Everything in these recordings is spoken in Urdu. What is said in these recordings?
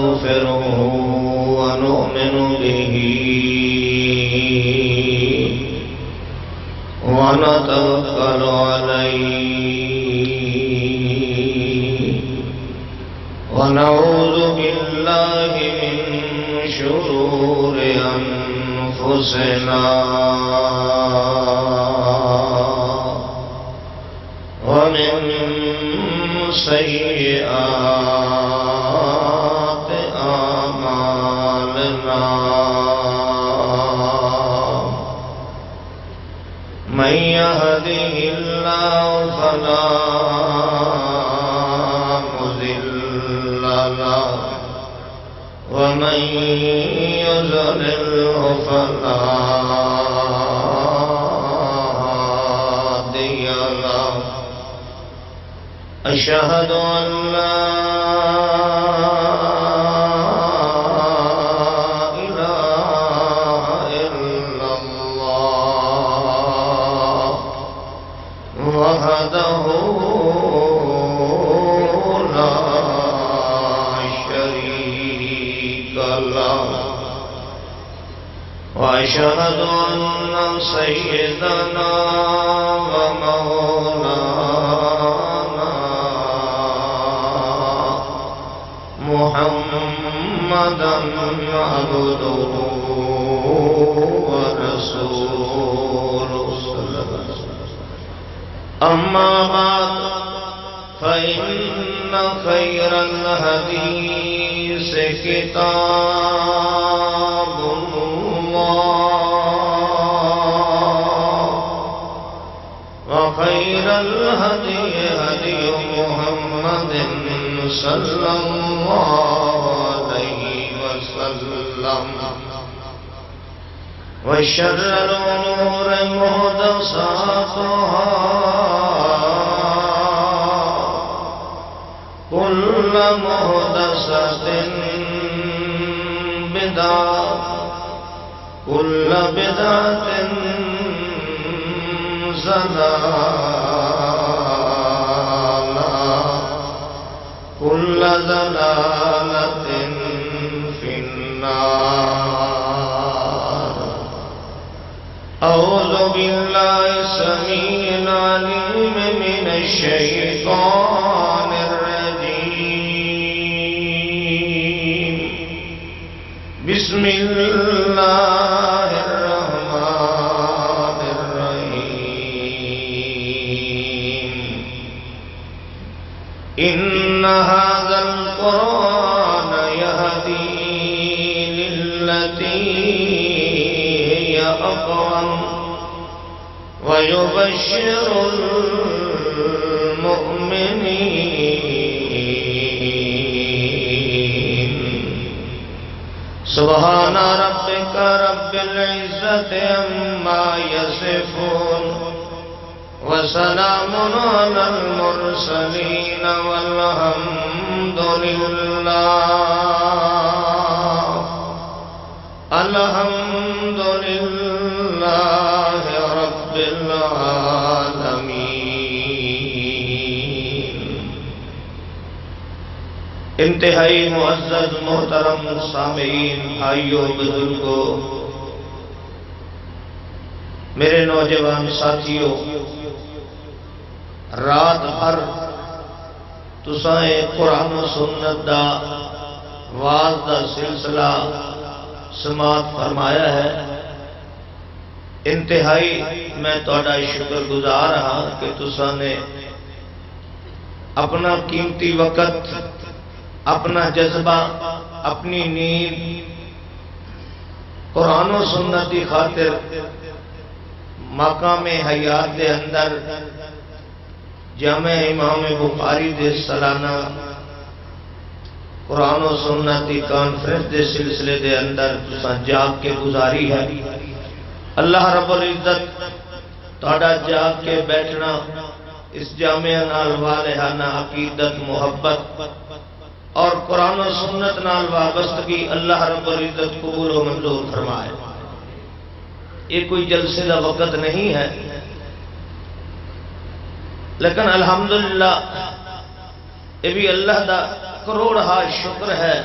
نستغفره ونؤمن به ونتوكل عليه ونعوذ بالله من شرور أنفسنا ومن سيئات أعمالنا من يهده الله فلا مضل له ومن يضلل فلا هادي له أشهد أن لا إله إلا الله وحده لا شريك له وأشهد أن سيدنا ومولانا محمدًا عبده ورسوله أما بعد فإن خير الحديث كتاب الله وخير الهدي هدي محمد صلى الله عليه وسلم وشر الأمور محدثاتها كل محدثة بدعة كل بدعة ضلالة كل ضلالة في النار أعوذ بالله السميع العليم من الشيطان الرجيم بسم الله الرحمن الرحيم إن هذا القرآن يهدي للتي هي أقوم ويبشر المؤمنين سبحان ربك رب العزة عما يصفون وسلام على المرسلين والحمد لله رب العالمين انتہائی معزز محترم سامعین، بھائیوں، بزرگوں، میرے نوجوان ساتھیوں، رات بھر تسائیں قرآن و سنت دا واز دا سلسلہ سماعت فرمایا ہے۔ انتہائی میں تہاڈا شکر گزار ہاں کہ تساں نے اپنا قیمتی وقت، اپنا جذبہ، اپنی نیند قرآن و سنت کی خاطر مقام حیات دے اندر جامع امام بخاری دے سالانہ قرآن و سنت کی کانفرنس دے سلسلے دے اندر تساں جاگ کے گزاری ہے۔ اللہ رب العزت تہاڈا جاگ کے بیٹھنا اس جامعہ نال والہانہ عقیدت، محبت اور قرآن و سنت نال وابستگی اللہ رب العزت قبول و منظور فرمائے۔ یہ کوئی جلسے کا وقت نہیں ہے، لیکن الحمدللہ یہ بھی اللہ دا کروڑ ہا شکر ہے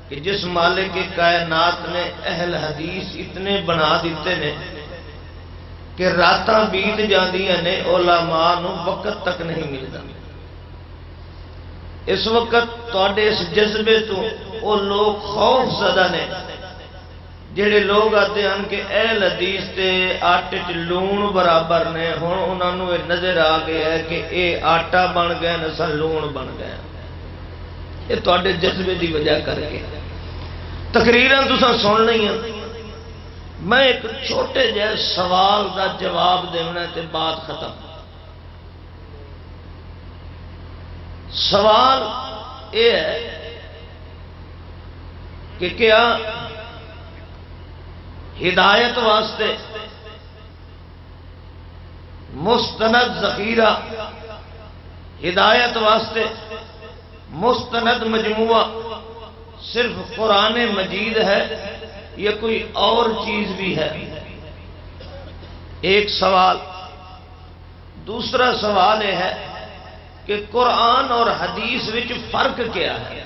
کہ جس مالک کائنات نے اہل حدیث اتنے بنا دیتے نے کہ راتاں بیت جاندیاں نے علماء نو وقت تک نہیں ملتا۔ اس وقت تواڈے اس جذبے تو وہ لوگ خوف زدہ نے جڑے لوگ آتے ہیں کہ اہل حدیث تے آٹے چ لون برابر نے، ہن انہاں نوں یہ نظر آ گیا ہے کہ اے آٹا بن گئے نسا لون بن گئے۔ یہ تواڈے جذبے دی وجہ کر کے تقریراں تساں سن لئیاں۔ میں ایک چھوٹے جہے سوال دا جواب دینا تے بات ختم۔ سوال یہ ہے کہ کیا ہدایت واسطے مستند ذخیرہ، ہدایت واسطے مستند مجموعہ صرف قرآن مجید ہے یا کوئی اور چیز بھی ہے؟ ایک سوال۔ دوسرا سوال یہ ہے کہ قرآن اور حدیث وچ فرق کیا ہے؟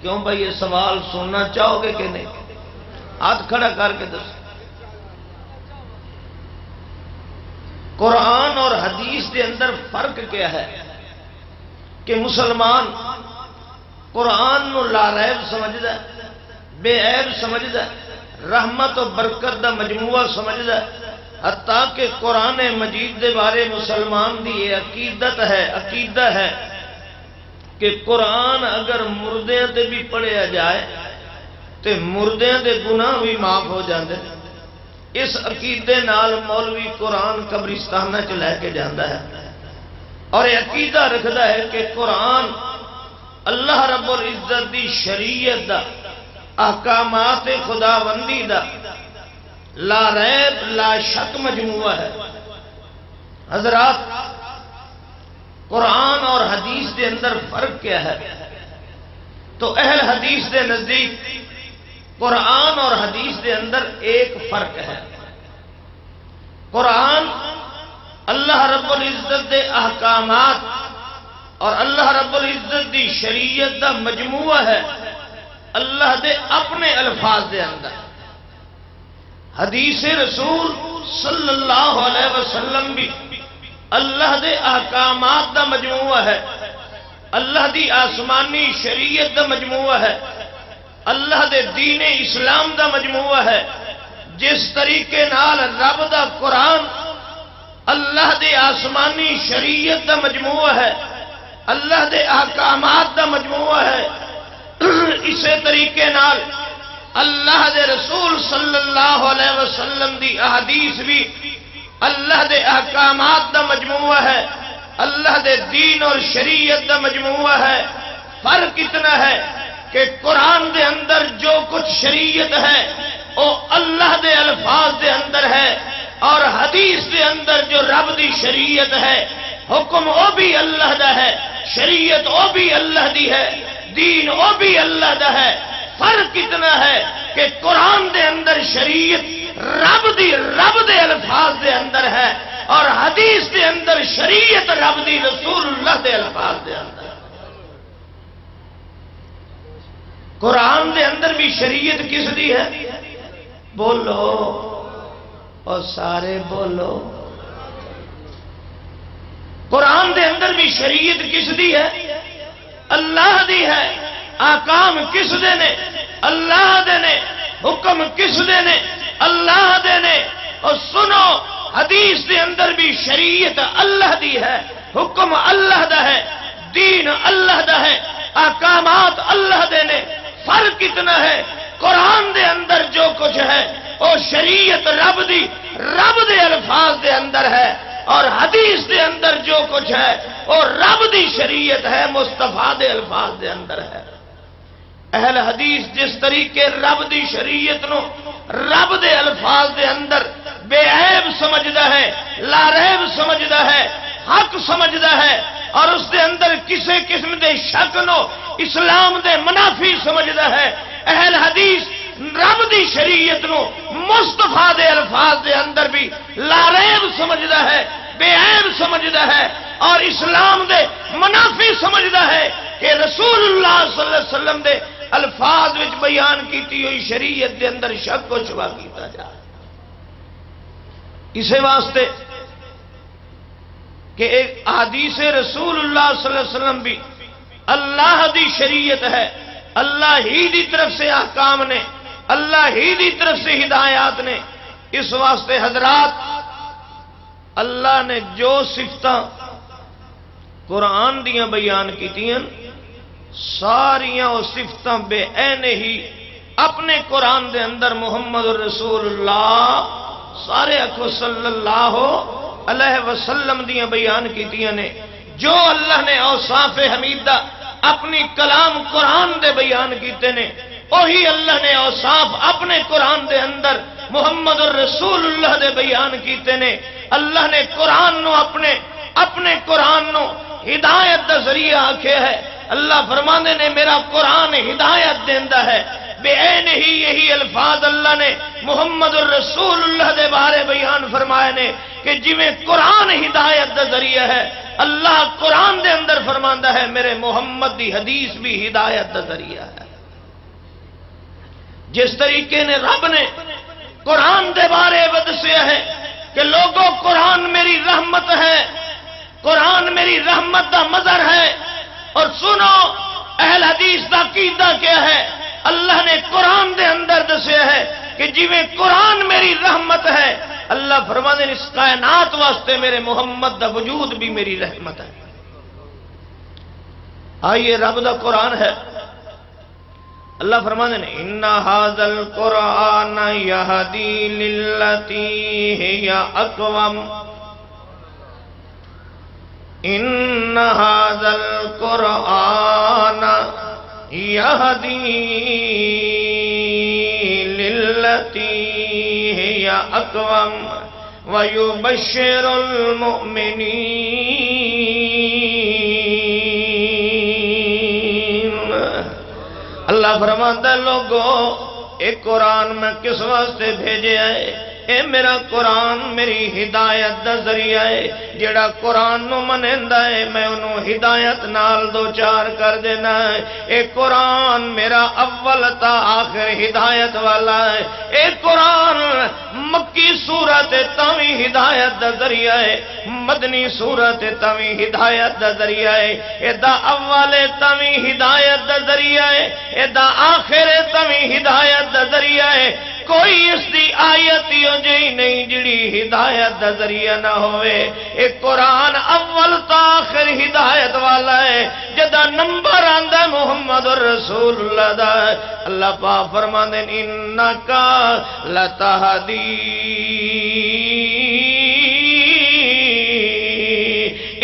کیوں بھائی یہ سوال سننا چاہو گے کہ نہیں؟ ہاتھ کھڑا کر کے دس۔ قرآن اور حدیث کے اندر فرق کیا ہے کہ مسلمان قرآن نو لا ریب سمجھدا ہے، بے عیب سمجھدا ہے، رحمت و برکت دا مجموعہ سمجھدا ہے، حتیٰ کہ قرآن مجید دے بارے مسلمان دی یہ عقیدہ ہے کہ قرآن اگر مردیاں تے بھی پڑھیا جائے تے مردیاں دے گناہ بھی معاف ہو جاندے۔ اس عقیدے نال مولوی قرآن قبرستانہ چ لے کے جاندا ہے اور یہ عقیدہ رکھدا ہے کہ قرآن اللہ رب العزت دی شریعت دا، احکامات خداوندی دا لا ریب لا شک مجموعہ ہے۔ حضرات، قرآن اور حدیث دے اندر فرق کیا ہے؟ تو اہل حدیث دے نزدیک قرآن اور حدیث دے اندر ایک فرق ہے۔ قرآن اللہ رب العزت دے احکامات اور اللہ رب العزت دی شریعت دا مجموعہ ہے، اللہ دے اپنے الفاظ دے اندر۔ حدیث رسول صلی اللہ علیہ وسلم بھی اللہ دے احکامات دا مجموعہ ہے، اللہ دی آسمانی شریعت دا مجموعہ ہے، اللہ دے دین اسلام دا مجموعہ ہے۔ جس طریقے نال رب دا قرآن اللہ دے آسمانی شریعت دا مجموعہ ہے، اللہ دے احکامات دا مجموعہ ہے، اسی طریقے نال اللہ دے رسول صلی اللہ علیہ وسلم دی احادیث بھی اللہ دے احکامات دا مجموعہ ہے، اللہ دے دین اور شریعت دا مجموعہ ہے۔ فرق اتنا ہے کہ قرآن دے اندر جو کچھ شریعت ہے وہ اللہ دے الفاظ دے اندر ہے، اور حدیث دے اندر جو رب دی شریعت ہے، حکم وہ بھی اللہ دا ہے، شریعت وہ بھی اللہ دی ہے، دین وہ بھی اللہ دا ہے۔ فرق اتنا ہے کہ قرآن دے اندر شریعت رب دے الفاظ دے اندر ہے، اور حدیث دے اندر شریعت رب دی رسول اللہ دے الفاظ دے اندر ہے۔ قرآن دے اندر بھی شریعت کس دی ہے؟ بولو اور سارے بولو۔ قرآن دے اندر بھی شریعت کس دی ہے؟ اللہ دی ہے۔ آکام کس دے نے؟ اللہ دے نے۔ حکم کس دے نے؟ اللہ دے نے۔ اور سنو، حدیث دے اندر بھی شریعت اللہ دی ہے، حکم اللہ دا ہے، دین اللہ دا ہے، آکامات اللہ دے نے۔ فرق اتنا ہے، قرآن دے اندر جو کچھ ہے وہ شریعت رب دے الفاظ دے اندر ہے، اور حدیث دے اندر جو کچھ ہے وہ رب دی شریعت ہے، مصطفیٰ دے الفاظ دے اندر ہے۔ اہل حدیث جس طریقے رب دی شریعت نو رب دے الفاظ دے اندر بے عیب سمجھدا ہے، لا ریب سمجھدا ہے، حق سمجھدا ہے، اور اس دے اندر کسی قسم دے شک نو اسلام دے منافی سمجھدا ہے، اہل حدیث رب دی شریعت نو مصطفیٰ دے الفاظ دے اندر بھی لا ریب سمجھدا ہے، بے عیب سمجھدا ہے، اور اسلام دے منافی سمجھدا ہے کہ رسول اللہ صلی اللہ علیہ وسلم دے الفاظ وچ بیان کیتی ہوئی شریعت دے اندر شک و شبہ کیتا جا اسے واسطے کہ ایک حدیث رسول اللہ صلی اللہ علیہ وسلم بھی اللہ دی شریعت ہے، اللہ ہی دی طرف سے احکام نے، اللہ ہی دی طرف سے ہدایات نے۔ اس واسطے حضرات اللہ نے جو صفتاں قرآن دیاں بیان کیتیاں ساریاں وہ صفتاں بے عین ہی اپنے قرآن دے اندر محمد رسول اللہ سارے اکھو صلی اللہ علیہ وسلم دیاں بیان کیتیاں نے۔ جو اللہ نے اوصاف حمیدہ اپنی کلام قرآن دے بیان کیتے نے وہی اللہ نے اوصاف اپنے قرآن دے اندر محمد الرسول اللہ دے بیان کیتے نے۔ اللہ نے قرآن نو اپنے قرآن نو ہدایت دا ذریعہ آکھے ہے۔ اللہ فرماندے نے میرا قرآن ہدایت دیندا ہے۔ بے عین ہی یہی الفاظ اللہ نے محمد الرسول اللہ دے بارے بیان فرمائے نے کہ جویں قرآن ہدایت دا ذریعہ ہے، اللہ قرآن دے اندر فرماندا ہے میرے محمد دی حدیث بھی ہدایت دا ذریعہ ہے۔ جس طریقے نے رب نے قرآن دے بارے دسیا ہے کہ لوگوں قرآن میری رحمت ہے، قرآن میری رحمت دا مظہر ہے، اور سنو اہل حدیث دا عقیدہ کیا ہے؟ اللہ نے قرآن دے اندر دسیا ہے کہ جویں قرآن میری رحمت ہے، اللہ فرماندے نے اس کائنات واسطے میرے محمد دا وجود بھی میری رحمت ہے۔ آئیے رب دا قرآن ہے، اللہ فرماندے نے ان ھذا القرآن یہدی للتی ہی اقوم، ان ھذا القرآن یہدی للتی ہی اقوم ویبشر المؤمنین۔ اللہ فرماتا لوگو ایک قرآن میں کس واسطے بھیجے آئے؟ اے میرا قرآن میری ہدایت دا ذریعہ ہے، جڑا قرآن نو منیندا ہے میں انہوں ہدایت نال دو چار کر دینا ہے۔ اے قرآن میرا اول تا آخر ہدایت والا ہے۔ اے قرآن مکی صورت تاوی ہدایت دا ذریعہ ہے، مدنی صورت تاوی ہدایت دا ذریعہ ہے۔ اے دا اول تاوی ہدایت دا ذریعہ ہے، اے دا آخر تاوی ہدایت دا ذریعہ ہے۔ کوئی اس دی آیت ہو جئی نہیں جڑی ہدایت دا ذریعہ نہ ہوئے۔ ایک قرآن اول تا آخر ہدایت والا ہے، جدا نمبر آندہ محمد الرسول اللہ دا۔ اللہ پاک فرماندے انکا لتہدی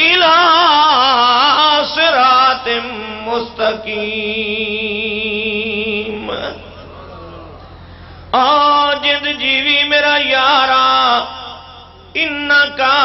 الی صراط مستقیم۔ جد جیوی میرا یارا انکا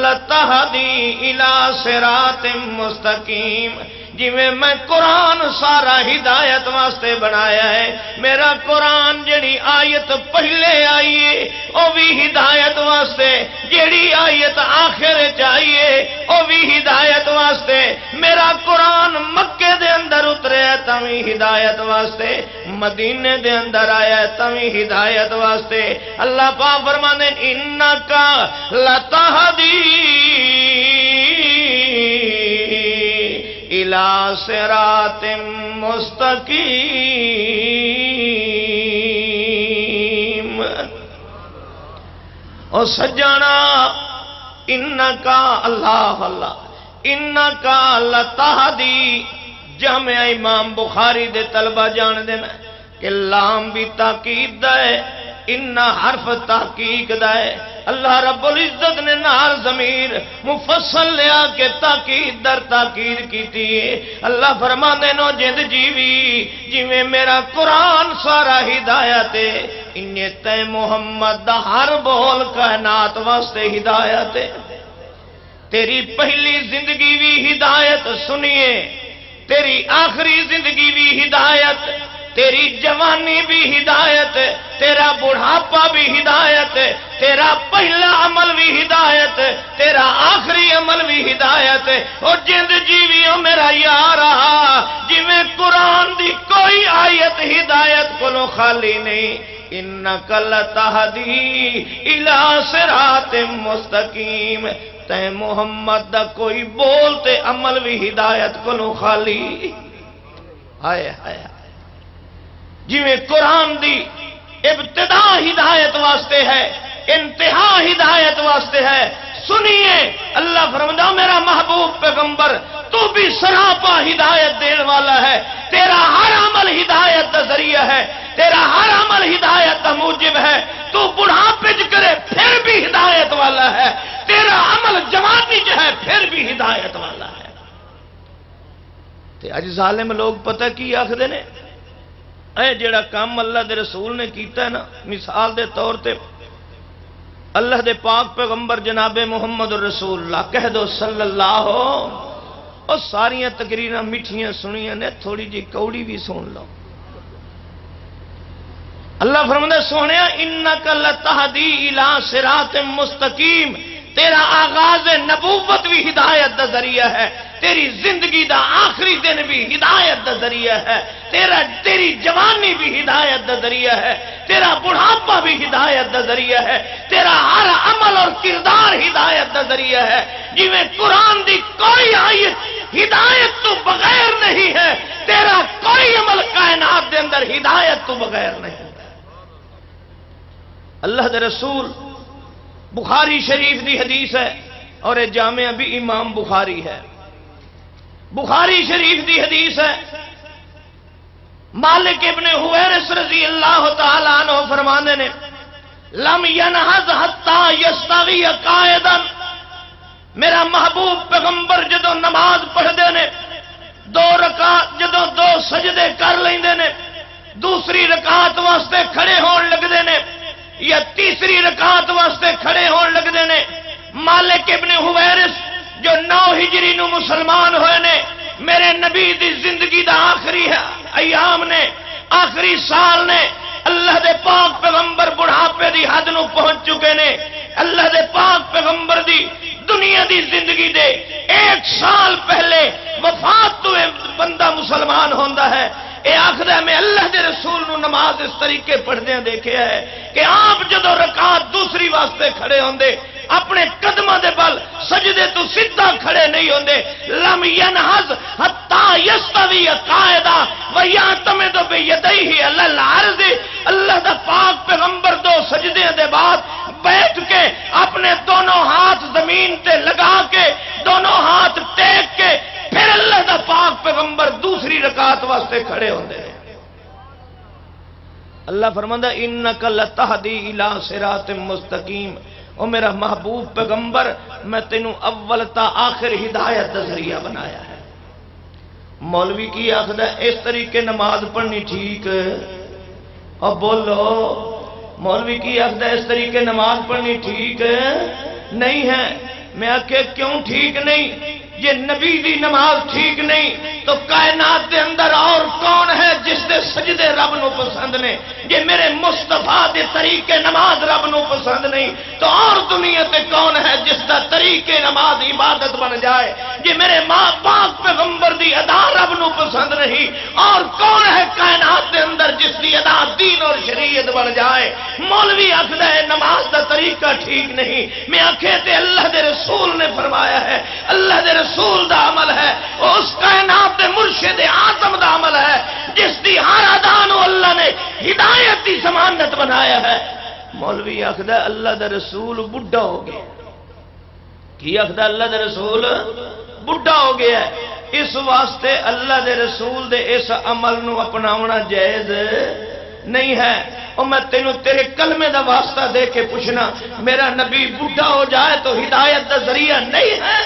لتہدی الی صراط مستقیم، جویں میں قرآن سارا ہدایت واسطے بنایا ہے، میرا قرآن جڑی آیت پہلے آئیے او بھی ہدایت واسطے، جڑی آیت آخر چاہیے او بھی ہدایت واسطے۔ میرا قرآن مکے دے اندر اترے ہے تاوی ہدایت واسطے، مدینے دے اندر آیا ہے تاوی ہدایت واسطے۔ اللہ پاک فرماندے انکا لتہدی الی صراط مستقیم۔ او سجانا انکا اللہ اللہ انکا لتہدی، جامع امام بخاری دے طلبہ جان دینا کہ لام بھی تاکید دا ہے، ان حرف تحقیق دا ہے۔ اللہ رب العزت نے نال ضمیر مفصل لیا کہ تاکید در تاکید کیتی ہے۔ اللہ فرماندے نو جند جیوی جویں میرا قرآن سارا ہدایت ہے، انہیں تے محمد دا ہر بول کائنات واسطے ہدایت ہے۔ تیری پہلی زندگی بھی ہدایت سنیے، تیری آخری زندگی بھی ہدایت، تیری جوانی بھی ہدایت ہے، تیرا بڑھاپا بھی ہدایت ہے، تیرا پہلا عمل بھی ہدایت ہے، تیرا آخری عمل بھی ہدایت ہے۔ اور جند جیویوں میرا یار جی میں قرآن دی کوئی آیت ہدایت کو خالی نہیں۔ انک لتہدی الی صراط مستقیم، تے محمد دا کوئی بولتے عمل بھی ہدایت کو خالی۔ ہائے ہائے، جی میں قرآن دی ابتدا ہدایت واسطے ہے، انتہا ہدایت واسطے ہے۔ سنیے اللہ فرماتا میرا محبوب پیغمبر تو بھی سراپا ہدایت دینے والا ہے، تیرا ہر عمل ہدایت کا ذریعہ ہے، تیرا ہر عمل ہدایت کا موجب ہے۔ تو بڑھاپے کرے پھر بھی ہدایت والا ہے، تیرا عمل جوانی جو ہے پھر بھی ہدایت والا ہے۔ تے اج ظالم لوگ پتہ کی آخدے نے، اے جڑا کام اللہ دے رسول نے کیتا ہے نا، مثال دے طور تے اللہ دے پاک پیغمبر جناب محمد رسول اللہ کہہ دو صلی اللہ ہو، اور ساریاں تقریراں میٹھیاں سنیاں نے، تھوڑی جی کوڑی بھی سن لو۔ اللہ فرماتا سونیا انک لتہدی الی صراط مستقیم، تیرا آغاز نبوت بھی ہدایت دا ذریعہ ہے، تیری زندگی دا آخری دن بھی ہدایت دا ذریعہ ہے، تیری جوانی بھی ہدایت دا ذریعہ ہے، تیرا بڑھاپا بھی ہدایت دا ذریعہ ہے، تیرا ہر عمل اور کردار ہدایت دا ذریعہ ہے۔ جی میں قرآن دی کوئی آیت ہدایت تو بغیر نہیں ہے، تیرا کوئی عمل کائنات دے اندر ہدایت تو بغیر نہیں ہے۔ اللہ دے رسول بخاری شریف دی حدیث ہے، اور یہ جامعہ بھی امام بخاری ہے، بخاری شریف دی حدیث ہے۔ مالک ابن حویرث رضی اللہ تعالی عنہ فرمانے نے لم ینہض حتی یستوی قائدا، میرا محبوب پیغمبر جدو نماز پڑھتے نے، دو رکعت جدو دو سجدے کر لیندے نے، دوسری رکعت واسطے کھڑے ہون لگتے نے، یا تیسری رکعت واسطے کھڑے ہون لگتے نے، مالک ابن حویرث جو 9 ہجری نو مسلمان ہوئے نے، میرے نبی دی زندگی دا آخری ایام نے، آخری سال نے، اللہ دے پاک پیغمبر بڑھاپے دی حد نو پہنچ چکے نے، اللہ دے پاک پیغمبر دی دنیا دی زندگی دے 1 سال پہلے وفات تو بندہ مسلمان ہوندا ہے۔ اے آخر ہے میں اللہ دے رسول نو نماز اس طریقے پڑھدے ہیں دیکھے ہے کہ آپ جدو رکعت دوسری واسطے کھڑے ہوندے اپنے قدمہ دے بل سجدے تو سیدھا کھڑے نہیں ہوندے، لم ینہض حتی یستوی قائدا ویعتمد بیدیہ علی الارض، اللہ دا پاک پیغمبر 2 سجدے دے بعد بیٹھ کے اپنے دونوں ہاتھ زمین تے لگا کے دونوں ہاتھ ٹیک کے پھر اللہ دا پاک پیغمبر دوسری رکعت واسطے کھڑے ہوندے ہیں۔ اللہ فرماندا انک لتہدی الی صراط مستقیم، او میرا محبوب پیغمبر میں تینوں اول تا آخر ہدایت دا ذریعہ بنایا ہے۔ مولوی کی آخدا اس طریقے نماز پڑھنی ٹھیک ہے، اور بولو مولوی کی آخدا اس طریقے نماز پڑھنی ٹھیک ہے نہیں ہے۔ میں آکھے کیوں ٹھیک نہیں؟ یہ نبی دی نماز ٹھیک نہیں تو کائنات دے اندر اور کون ہے جس دے سجدے رب نو پسند نے؟ یہ میرے مصطفیٰ دے طریقے نماز رب نو پسند نہیں تو اور دنیا تے کون ہے جس دا طریقے نماز عبادت بن جائے؟ یہ میرے ماں پاک پیغمبر دی ادا رب نو پسند نہیں اور کون ہے کائنات دے اندر جس دی ادا دین اور شریعت بن جائے؟ مولوی آخدا ہے نماز دا طریقہ ٹھیک نہیں، میں آکھے تے اللہ دے رسول نے فرمایا ہے، اللہ دے رسول دا عمل ہے، اس کائنات دے مرشد اعظم دا عمل ہے جس دی ہر ادا نو اللہ نے ہدایت دی ضمانت بنایا ہے۔ مولوی آخدا اللہ دا رسول بڈھا ہو گیا، کی آخدا اللہ دا رسول بڈھا ہو گیا ہے، اس واسطے اللہ دے رسول دے اس عمل نو اپناونا جائز نہیں ہے۔ اور میں تینوں تیرے کلمے دا واسطہ دے کے پوچھنا، میرا نبی بڈھا ہو جائے تو ہدایت دا ذریعہ نہیں ہے؟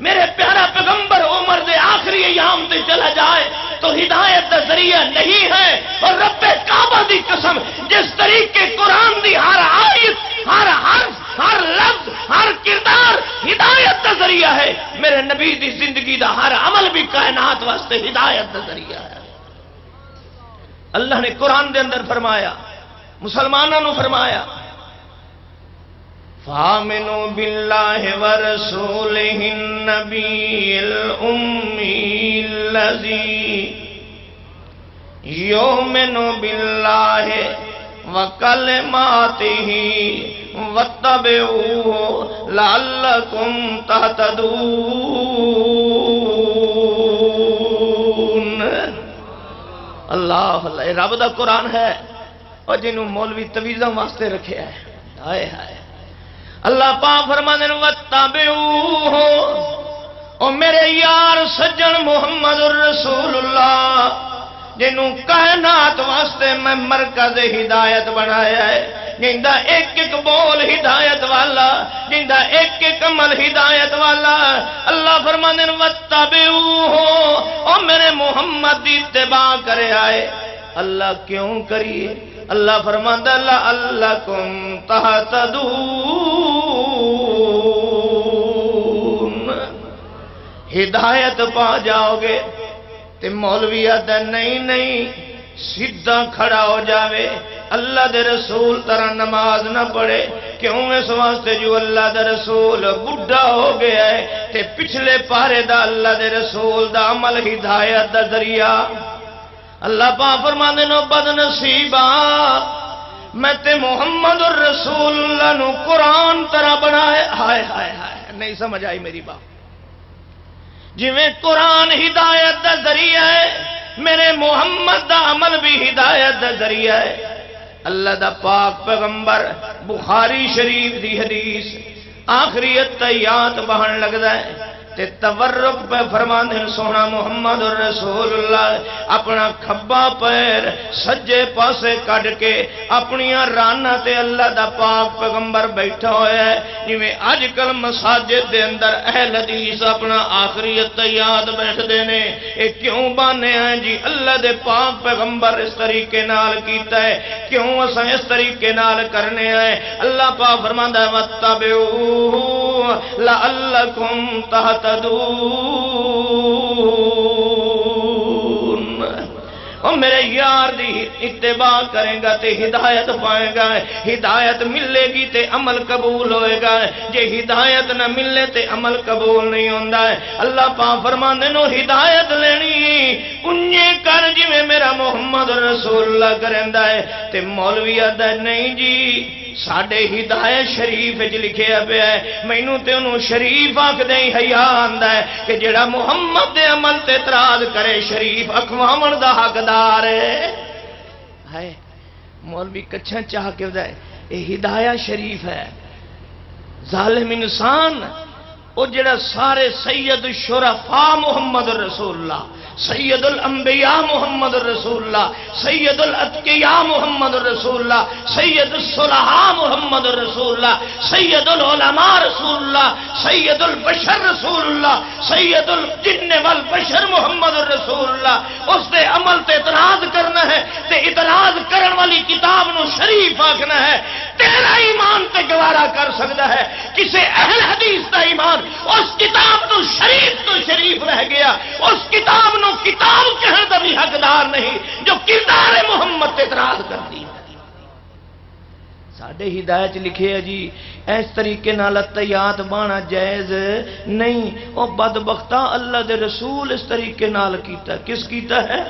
میرے پیارا پیغمبر عمر دے آخری ایام تے چلا جائے تو ہدایت دا ذریعہ نہیں ہے؟ اور رب کعبہ دی قسم جس طریقے قرآن دی ہر آیت ہر حرف ہر لفظ ہر کردار ہدایت دا ذریعہ ہے، میرے نبی دی زندگی دا ہر عمل بھی کائنات واسطے ہدایت دا ذریعہ ہے۔ اللہ نے قرآن دے اندر فرمایا، مسلمانوں نے فرمایا فَآمِنُوا بِاللَّهِ وَرَسُولِهِ النَّبِيِّ الْأُمِّيِّ الَّذِي يُؤْمِنُ بِاللَّهِ وَكَلِمَاتِهِ وَاتَّبِعُوهُ لَعَلَّكُمْ تَهْتَدُونَ۔ اللہ اللہ، رب دا قرآن ہے اور جنہوں مولوی تویزہ واسطے رکھے ہے۔ ہائے ہائے، اللہ پاک فرماتے ہیں وَاتَّبِعُوهُ، او میرے یار سجن محمد الرسول اللہ جنہوں کائنات واسطے میں مرکز ہدایت بنایا ہے، جندہ ایک ایک بول ہدایت والا، جندہ ایک ایک عمل ہدایت والا۔ اللہ فرماتے ہیں وَاتَّبِعُوهُ، او میرے محمد دی اتباع کرے آئے۔ اللہ کیوں کریے؟ اللہ فرماتا لعلکم تہتدون، ہدایت پا جاؤ گے۔ تے مولوی آدھا نہیں نہیں، سیدھا کھڑا ہو جاوے، اللہ دے رسول طرح نماز نہ پڑھے۔ کیوں؟ اس واسطے جو اللہ دے رسول بڑھا ہو گیا ہے تے پچھلے پارے دا اللہ دے رسول دا عمل ہدایت دا ذریعہ۔ اللہ پاک فرماندے نو بد نصیبا، میں تے محمد الرسول اللہ نو قرآن طرح بنائے۔ ہائے ہائے ہائے، نہیں سمجھ آئی میری بات؟ جی میں قرآن ہدایت دا ذریعہ ہے، میرے محمد دا عمل بھی ہدایت دا ذریعہ ہے۔ اللہ دا پاک پیغمبر بخاری شریف دی حدیث آخری اتحیات بہن لگدا ہے تے تورک پہ فرمان ہیں سونا محمد الرسول اللہ اپنا کھبا پیر سجے پاسے کڑ کے اپنی رانا تے اللہ دا پاک پیغمبر بیٹھا ہویا ہے۔ جویں آج کل مساجد دے اندر اہل حدیث اپنا آخری اتحیات بیٹھ دینے، اے کیوں بانے ہیں جی؟ اللہ دے پاک پیغمبر اس طریقے نال کیتا ہے، کیوں اساں اس طریقے نال کرنے ہیں؟ اللہ پاک فرماندا ہے وَاتَّبِعُوهُ لَعَلَّكُمْ تَهْتَدُونَ۔ اور میرے یار دی اتباع کریں گا تے ہدایت پائے گا، ہدایت ملے گی تے عمل قبول ہوئے گا، جے ہدایت نہ ملے تے عمل قبول نہیں ہوندہ ہے۔ اللہ پاک فرماندے نو ہدایت لینی انجے کر جی میں میرا محمد رسول اللہ کرندہ ہے تے مولوی آدھا نہیں جی ساڑھے ہدایت شریف جو لکھے ابے ہے، میں انہوں تے انہوں شریف آکھ دیں حیاء آندہ ہے کہ جڑا محمد دے عمل تے اعتراض کرے شریف اکوامن دا حقدار ہے۔ مولوی کچھا چاہ کے دے یہ ہدایت شریف ہے۔ ظالم انسان وہ جڑا سارے سید الشرفاء محمد رسول اللہ، سید الانبیاء محمد رسول اللہ، سید الاتقیاء محمد رسول اللہ، سید الصلحاء محمد رسول اللہ، سید العلماء رسول اللہ، سید البشر رسول اللہ، سید الجن والبشر محمد رسول اللہ، اس دے عمل تے اعتراض کرنا ہے تے اعتراض کرن والی کتاب نو شریف آکھنا ہے۔ تیرا ایمان تے گوارا کر سکتا ہے، کسے اہل حدیث دا ایمان اس کتاب تو شریف رہ گیا، اس کتاب نو کتاب کہنے دا بھی حقدار نہیں جو کردار محمد تے اعتراض کر دی۔ ساڑھے ہدایت لکھے ہے جی اس طریقے نال اتحیات بانا جائز نہیں۔ اور بدبختہ اللہ دے رسول اس طریقے نال کیتا ہے۔ کس کیتا ہے؟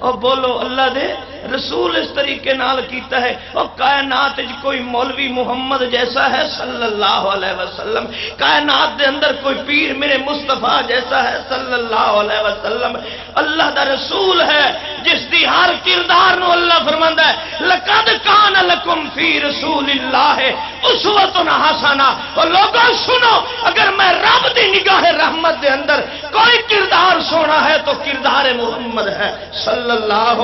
اور بولو اللہ دے رسول اس طریقے نال کیتا ہے۔ اور کائنات کوئی مولوی محمد جیسا ہے صلی اللہ علیہ وسلم، کائنات دے اندر کوئی پیر میرے مصطفیٰ جیسا ہے صلی اللہ علیہ وسلم۔ اللہ دا رسول ہے جس دی ہر کردار نو اللہ فرماندا ہے لَقَدْ كَانَ لَكُمْ فِي رَسُولِ اللَّهِ أُسْوَةٌ حَسَنَةٌ۔ اور لوگوں سنو، اگر میں رب دی نگاہ رحمت دے اندر کوئی کردار سونا ہے تو کردار محمد ہے صلی اللہ۔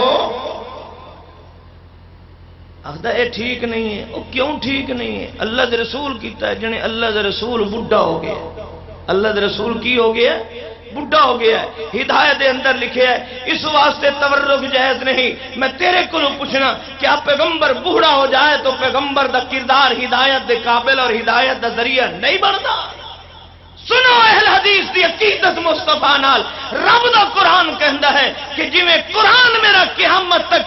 آخدہ اے ٹھیک نہیں ہے۔ وہ کیوں ٹھیک نہیں ہے؟ اللہ دے رسول کیتا ہے جنہیں اللہ دے رسول بڑھا ہو گیا۔ اللہ دے رسول کی ہو گیا؟ بڑھا ہو گیا ہے۔ ہدایت دے اندر لکھے ہے اس واسطے تورک جائز نہیں۔ میں تیرے کو پوچھنا کیا پیغمبر بوڑھا ہو جائے تو پیغمبر دا کردار ہدایت دے قابل اور ہدایت دا ذریعہ نہیں بنتا؟ سنو اہل حدیث دی عقیدت مصطفیٰ نال رب دا قرآن کہندا ہے کہ جویں قرآن میرا قیامت تک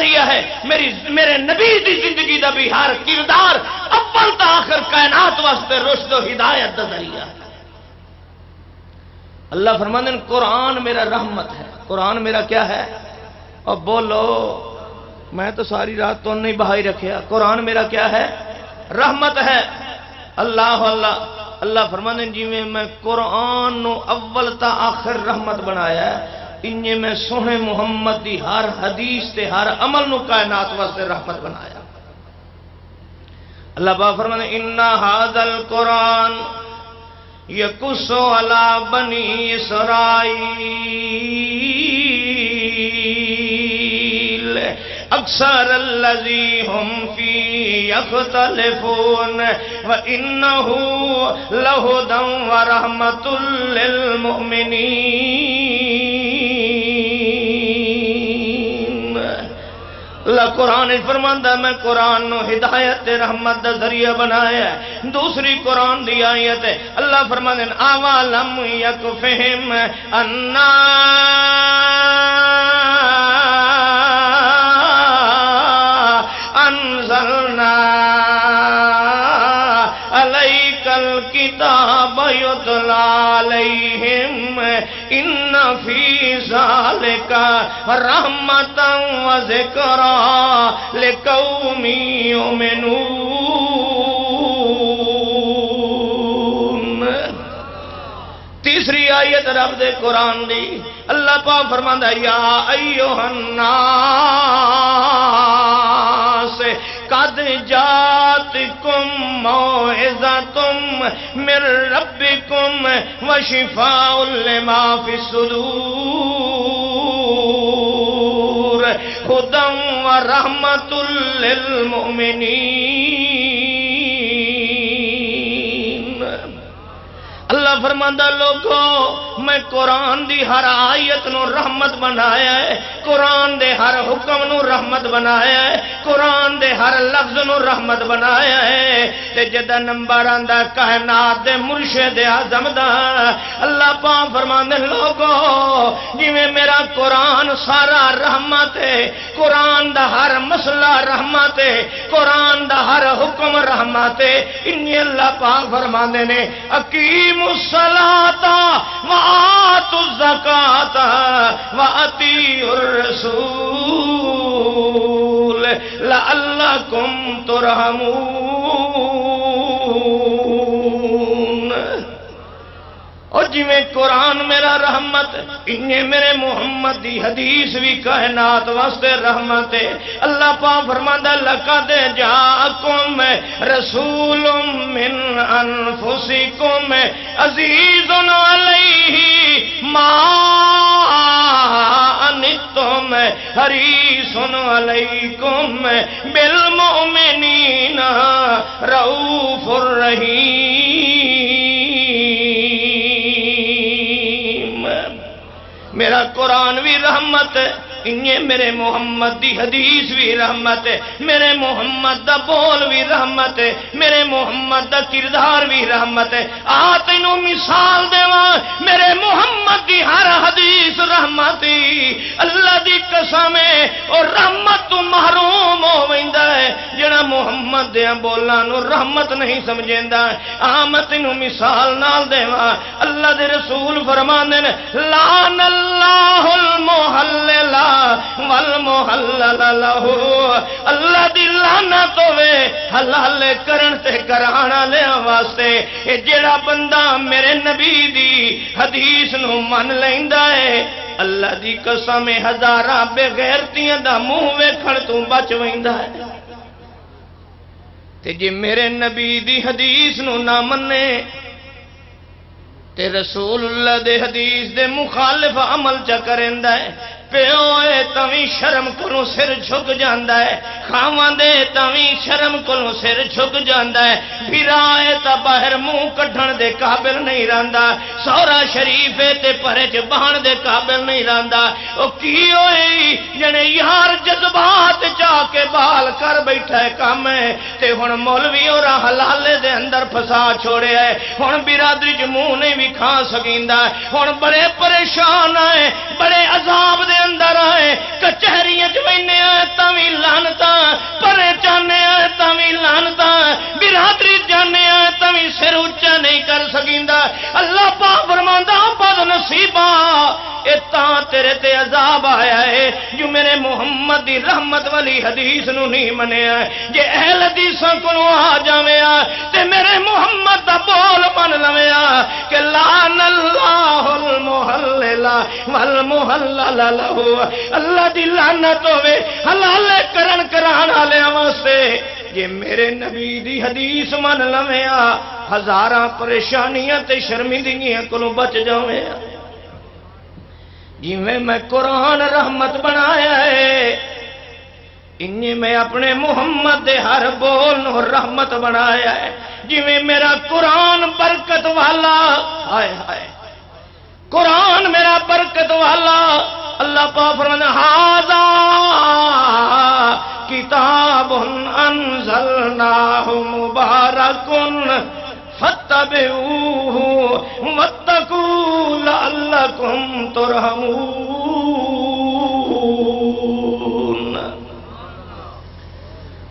ذریعہ ہے، میرے نبی دی زندگی دا بھی ہر کردار اول تا آخر کائنات واسطے رشد و ہدایت دا ذریعہ ہے۔ اللہ فرماندے ہیں قرآن میرا رحمت ہے۔ قرآن میرا کیا ہے؟ اور بولو، میں تو ساری رات تو نہیں بہائی رکھیا۔ قرآن میرا کیا ہے؟ رحمت ہے۔ اللہ اللہ اللہ فرماندے ہیں جی میں قرآن نو اول تا آخر رحمت بنایا ہے، انجے میں سونے محمد دی ہر حدیث تے ہر عمل نو کائنات واسطے رحمت بنایا۔ اللہ پاک فرماندے ہیں ان ھذا القرآن یقص علی بنی اسرائیل اکثر الذی ہم فی یختلفون وانہ لہدی ورحمۃ للمؤمنین۔ اللہ قرآن فرماندا میں قرآن نو ہدایت رحمت دا ذریعہ بنایا ہے۔ دوسری قرآن دی آیت ہے، اللہ فرماندے ہیں اولم یکفہم انا انزلنا علیک الکتاب یتلی علیہم ان فی ذالک رحمۃ و ذکری لقوم یؤمنون۔ تیسری آیت رب دے قرآن دی اللہ پاک فرماندا ہے یا ایھا الناس قد جاتکم موعظۃ من ربکم وشفاء لما فی الصدور ھدی ورحمۃ للمؤمنین۔ اللہ فرماندا لوگو میں قرآن دی ہر آیت نو رحمت بنایا ہے، قرآن دے ہر حکم نو رحمت بنایا ہے، قرآن دے ہر لفظ نو رحمت بنایا ہے۔ تے جدا نمبر آندا کائنات دے مرشد اعظم دا اللہ پاک فرماندے لوگو جویں میرا قرآن سارا رحمت ہے، قرآن دا ہر مسئلہ رحمت ہے، قرآن دا ہر حکم رحمت ہے، انی اللہ پاک فرماندے نے اقیموا الصلاۃ وآتوا الزکاۃ وأطیعوا الرسول لعلکم ترحمون۔ اور جی میں قرآن میرا رحمت، انہیں میرے محمد دی حدیث بھی کائنات واسطے رحمت ہے۔ اللہ پاک فرماندا لقد جاءکم رسول من انفسکم عزیز علیہ ما عنتم حریص علیکم بالمؤمنین رؤوف رحیم۔ میرا قرآن بھی رحمت ہے، انہیں میرے محمد دی حدیث بھی رحمت ہے، میرے محمد دا بول بھی رحمت ہے، میرے محمد دا کردار بھی رحمت ہے۔ تینوں مثال دیواں میرے محمد دی ہر حدیث رحمت ہی اللہ دی قسم ہے، اور رحمت تو محروم ہو ویندا ہے جڑا محمد دے بولاں نو رحمت نہیں سمجھیندا۔ میں تینوں مثال نال دیواں، اللہ دے رسول فرماندے نے لعن اللہ المحلل والمحلل لہ، اللہ دی لعنت ہوے حلال کرن تے کرانا لے واسطے۔ اے جڑا بندہ میرے نبی دی حدیث نو من لیندا ہے، اللہ دی قسم ہزاراں بے غیرتیاں دا منہ ویکھن تو بچ ویندا ہے۔ تے جے میرے نبی دی حدیث نو نہ منے تے رسول اللہ دے حدیث دے مخالف عمل چا کریندا ہے، پیو اے تاویں شرم کولوں سر جھک جاندا ہے، کھاواں دے تاویں شرم کولوں سر جھک جاندا ہے، پھرا اے تا باہر منہ کڈھن دے قابل نہیں رہندا، سورا شریف اے تے پرے چ بہن دے قابل نہیں رہندا۔ او کی ہوئے جنے یار جذبات چا کے بال کر بیٹھا ہے کام ہے، تے ہن مولوی اور حلالے دے اندر پھسا چھوڑے ہے، ہن برادری چ منہ نہیں بھی کھا سکیندا، ہن بڑے پریشان ہے، بڑے عذاب دے اندر آئے، کچہریاں چ وینے آئے تاویں مصیبہ اتا تیرے تے عذاب آیا ہے جو میرے محمد دی رحمت والی حدیث نو نہیں منیا جے اہل حدیثاں کولوں آ جاویں تے میرے محمد دا بول من لویں کہ لعن اللہ المحلل والمحلل له اللہ دی لعنت ہوے حلال کرن کران والےاں واسطے جے میرے نبی دی حدیث من لویں ہزاراں پریشانیاں تے شرمندگیاں کولوں بچ جاویں جی میں قرآن رحمت بنایا ہے انہیں میں اپنے محمد دے ہر بول نو رحمت بنایا ہے جی میرا قرآن برکت والا ہائے ہائے قرآن میرا برکت والا اللہ پاک فرماتا ھذا کتاب انزلناہ مبارک فاتبعوه واتقوا لعلكم ترحمون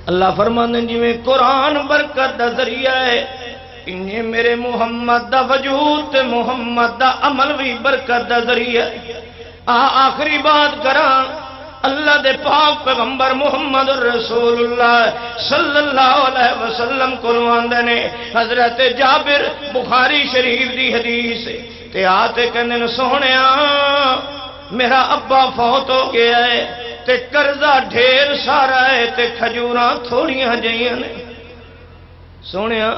اللہ فرماندے جی میں قرآن برکت دا ذریعہ ہے انہیں میرے محمد دا وجود تے محمد دا عمل بھی برکت دا ذریعہ ہے آخری بات کراں اللہ دے پاک پیغمبر محمد رسول اللہ صلی اللہ علیہ وسلم کو آندے نے حضرت جابر بخاری شریف دی حدیث تے آتے کہنے سونیا میرا ابا فوت ہو گیا ہے تے قرضہ ڈھیر سارا ہے تے کھجوراں تھوڑیاں جائیاں نے سونیا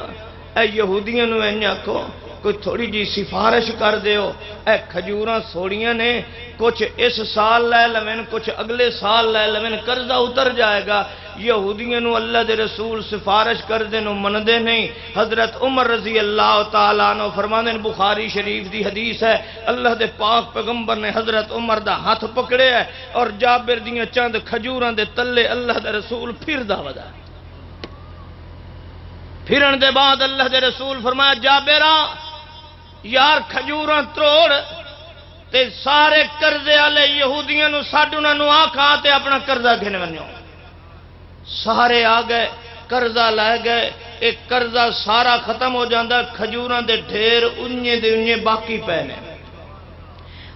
اے یہودیاں نو انج آکھو کوئی تھوڑی جی سفارش کر دیو اے کھجوراں تھوڑیاں نے کچھ اس سال لے لویں کچھ اگلے سال لے لویں قرضہ اتر جائے گا یہودیاں نو اللہ دے رسول سفارش کر دے نو من دے نہیں حضرت عمر رضی اللہ تعالیٰ عنہ فرماندے بخاری شریف دی حدیث ہے اللہ دے پاک پیغمبر نے حضرت عمر دا ہاتھ پکڑے ہے اور جابر دیاں چند کھجوراں دے تلے اللہ دے رسول پھر دا ودا پھرن دے بعد اللہ دے رسول فرمایا جابرہ یار کھجوراں تروڑ تے سارے قرضے والے یہودیاں نو ساڈونا نو آکھا تے اپنا قرضہ گھن ونجو سارے آ گئے قرضہ لے گئے ایک قرضہ سارا ختم ہو جاندا کھجوراں دے ڈھیر انجے دے انجے باقی پے نے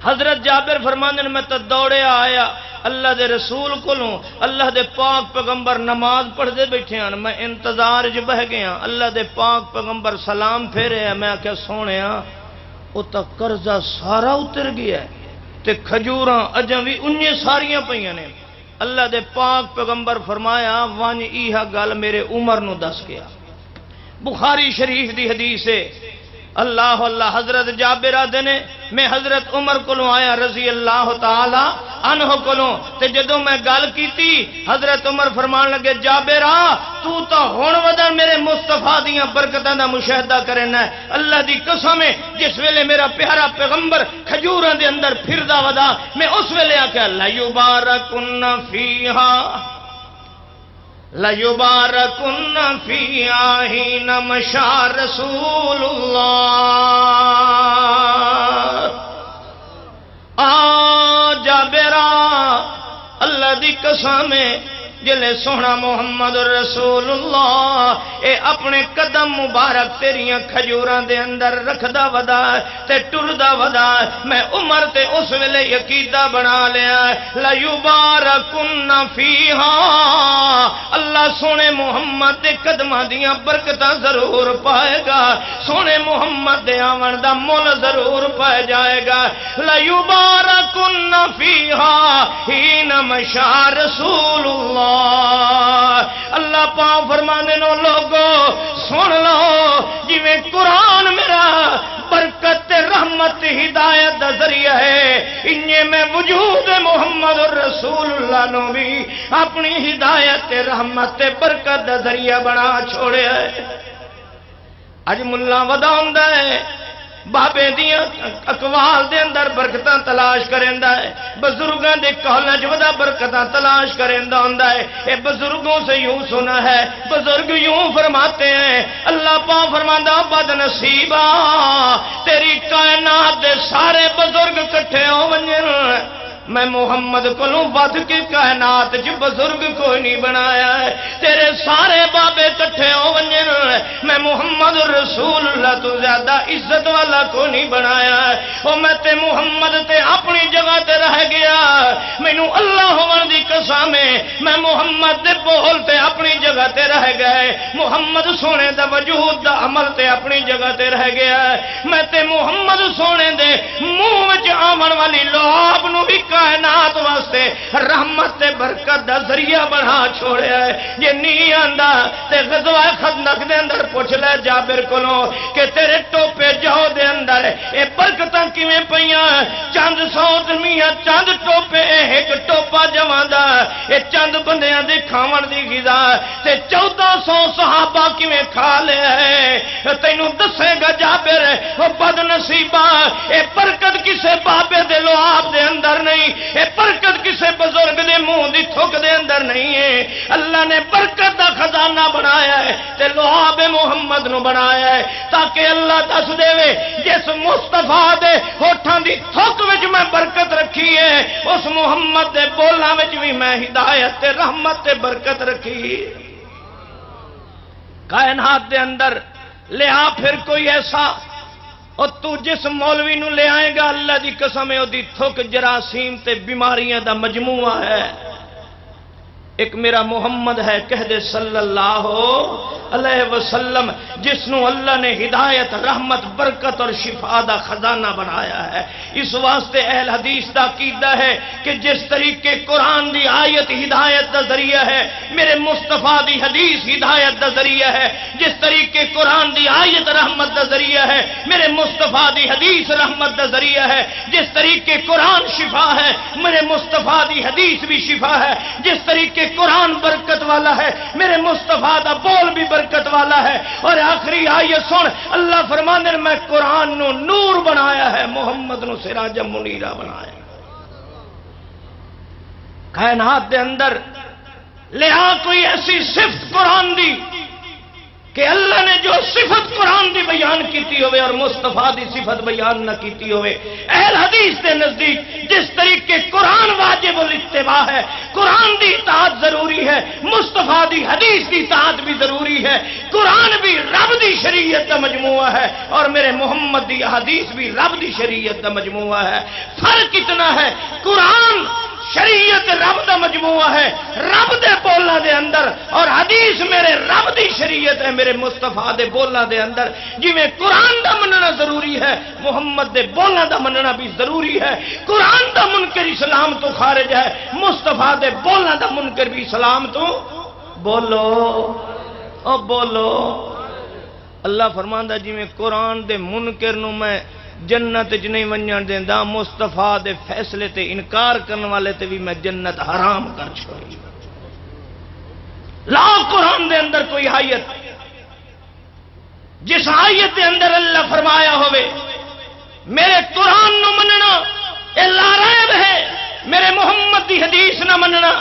حضرت جابر فرماندے میں تے دوڑے آیا اللہ دے رسول کولوں اللہ دے پاک پیغمبر نماز پڑھدے بیٹھے ہیں میں انتظار وچ بہ گیا اللہ دے پاک پیغمبر سلام پھیرے میں آکھیا سونیا او تا قرضہ سارا اتر گیا ہے تے کھجوراں اجاں وی انجے ساریاں پئیاں نے اللہ دے پاک پیغمبر فرمایا ون ایہا گل میرے عمر نو دس گیا بخاری شریف دی حدیث ہے اللہ اللہ حضرت جابرہ دینے میں حضرت عمر کولوں آیا رضی اللہ تعالی عنہ کولوں تے جدوں میں گل کیتی حضرت عمر فرمان لگے جابرہ تو تا ہن ودا میرے مصطفیٰ دیاں برکتاں دا مشاہدہ کرنا ہے اللہ دی قسم ہے جس ویلے میرا پیارا پیغمبر کھجوراں دے اندر پھردا ودا میں اس ویلے آکھیا لا یبارکن فیہا لَيُبَارَكُنَّ فِيهَا حِينَ مَشَى رَسُولُ اللَّهِ جابرہ اللہ دی قسم ہے جلے سونا محمد رسول اللہ اے اپنے قدم مبارک تیریاں کھجوراں دے اندر رکھدا ودا تے ٹردا ودا میں عمر تے اس ویلے عقیدہ بنا لیا لا یبارکن فیہا اللہ سونے محمد دے قدماں دیاں برکتاں ضرور پائے گا سونے محمد دے آون دا مول ضرور پائے جائے گا لا یبارکن فیہا حین مشى رسول اللہ اللہ پاک فرمانے نو لوگو سن لو جی میں قرآن میرا برکت رحمت ہدایت دا ذریعہ ہے انہیں میں وجود محمد رسول اللہ نو بھی اپنی ہدایت رحمت برکت دا ذریعہ بنا چھوڑے ہے اج ملا ودا ہوندا ہے بابے دیاں اقوال دے اندر برکتاں تلاش کریندا ہے بزرگاں دے قولاں وچ ودا برکتاں تلاش کریندا ہوندا ہے اے بزرگوں سے یوں سنا ہے بزرگ یوں فرماتے ہیں اللہ پاک فرماندا بد نصیبا تیری کائنات دے سارے بزرگ اکٹھے ہو ونجن میں محمد کو ود کے کائنات چ بزرگ کوئی نہیں بنایا ہے، تیرے سارے بابے کٹھے ہو ونجن میں محمد رسول اللہ تو زیادہ عزت والا کو نہیں بنایا ہے۔ او میں تے محمد تے اپنی جگہ تے رہ گیا، مینوں اللہ ہون دی قسم ہے میں محمد دے بول تے اپنی جگہ تے رہ گئے، محمد سونے دا وجود دا عمل تے اپنی جگہ تے رہ گیا، میں تے محمد سونے دے منہ وچ آون والی لعاب نو بھی کائنات واسطے رحمت تے برکت دا ذریعہ بنا چھوڑیا ہے۔ جے نہیں آندا تے غزوہ خندق دے اندر پوچھ لے جابر کولوں کہ تیرے ٹوپے جاؤ دے اندر اے برکتاں کیویں پیاں، چند سو میاں چند ٹوپے ایک ٹوپا جواندا، اے چند بندیاں دے کھاون دی غذا تے 1400 صحابہ کیویں کھا لے ہے، تینوں دسے گا جابر او بد نصیبا اے برکت کسے بابے دے لعاب دے اندر نہیں، اے برکت کسے بزرگ دے منہ دی تھک دے اندر نہیں ہے، اللہ نے برکت دا خزانہ بنایا ہے تے لعاب محمد نو بنایا ہے تاکہ اللہ دس دے وے جس مصطفیٰ دے ہوٹھاں دی تھک وچ میں برکت رکھی ہے اس محمد دے بولاں وچ بھی میں ہدایت تے رحمت تے برکت رکھی۔ کائنات دے اندر لے آ پھر کوئی ایسا، اور تو جس مولوی نو لے آئے گا اللہ دی قسم ہے دی تھک جراثیم تے بیماریاں دا مجموعہ ہے۔ ایک میرا محمد ہے کہہ دے صلی اللہ علیہ وسلم جس نو اللہ نے ہدایت رحمت برکت اور شفا دا خزانہ بنایا ہے۔ اس واسطے اہل حدیث دا عقیدہ ہے کہ جس طریقے قرآن دی آیت ہدایت دا ذریعہ ہے میرے مصطفیٰ دی حدیث ہدایت دا ذریعہ ہے، جس طریقے قرآن دی آیت رحمت دا ذریعہ ہے میرے مصطفیٰ دی حدیث رحمت دا ذریعہ ہے، جس طریقے قرآن شفا ہے میرے مصطفیٰ دی حدیث بھی شفا ہے، جس طریقے قرآن برکت والا ہے میرے مصطفیٰ دا بول بھی برکت والا ہے۔ اور آخری آیت سن اللہ فرمانے میں قرآن نو نور بنایا ہے، محمد نو سراج منیرہ بنایا۔ کائنات دے اندر لے آ کوئی ایسی صفت قرآن دی کہ اللہ نے جو صفت قرآن دی بیان کیتی ہوئے اور مصطفیٰ دی صفت بیان نہ کیتی ہوئے۔ اہل حدیث دے نزدیک جس طریقے قرآن واجب الاتباع ہے، قرآن دی اطاعت ضروری ہے، مصطفیٰ دی حدیث دی اطاعت بھی ضروری ہے، قرآن بھی رب دی شریعت کا مجموعہ ہے اور میرے محمد دی حدیث بھی رب دی شریعت کا مجموعہ ہے۔ فرق اتنا ہے قرآن شریعت رب دا مجموعہ ہے رب دے بولنا دے اندر، اور حدیث میرے رب دی شریعت ہے میرے مصطفیٰ دے بولنا دے اندر۔ جی میں قرآن دا مننا ضروری ہے محمد دے بولنا دا مننا بھی ضروری ہے۔ قرآن دا منکر اسلام تو خارج ہے، مصطفیٰ دے بولنا دا منکر بھی اسلام تو بولو او بولو۔ اللہ فرماندا جی میں قرآن دے منکر نو میں جنت چ نہیں ونجن دیندا، مصطفیٰ دے فیصلے تے انکار کرنے والے تے بھی میں جنت حرام کر چھوڑی۔ لا قرآن دے اندر کوئی آیت جس آیت دے اندر اللہ فرمایا ہوئے میرے قرآن نو مننا اے لا ریب ہے، میرے محمد دی حدیث نہ مننا۔